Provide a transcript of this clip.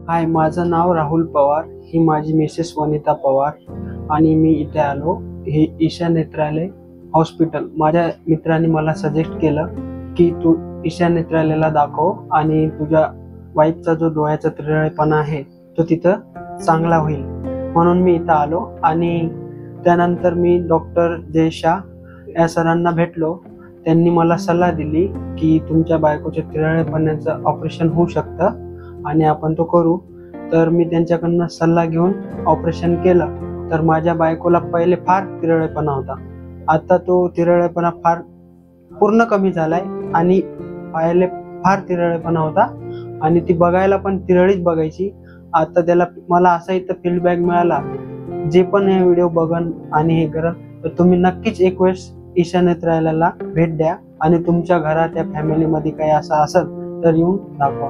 हाय, माझं नाव राहुल पवार, ही माझी मिसेस वनिता पवार आणि मी इथे आलो. हे ईशा नेत्रालय हॉस्पिटल. माझ्या मित्रांनी मला सजेस्ट केलं की तू ईशा नेत्रालयाला दाखव आणि तुझ्या वाईफचा जो डोळ्याचा तिरळेपणा आहे तो तिथं चांगला होईल, म्हणून मी इथं आलो. आणि त्यानंतर मी डॉक्टर जय शाह या सरांना भेटलो. त्यांनी मला सल्ला दिली की तुमच्या बायकोच्या तिरळेपणाचं ऑपरेशन होऊ शकतं आणि आपण तो करू. तर मी त्यांच्याकडनं सल्ला घेऊन ऑपरेशन केलं. तर माझ्या बायकोला पहिले फार तिरळेपणा होता, आता तो तिरळेपणा फार पूर्ण कमी झालाय. आणि पहिले फार तिरळेपणा होता आणि ती बघायला पण तिरळीच बघायची. आता त्याला मला असा इथं फीडबॅक मिळाला, जे पण हे व्हिडिओ बघन आणि हे करन तर तुम्ही नक्कीच एक वेळेस ईशा नेत्रालयाला भेट द्या आणि तुमच्या घरात या फॅमिलीमध्ये काही असं असेल तर येऊन दाखवा.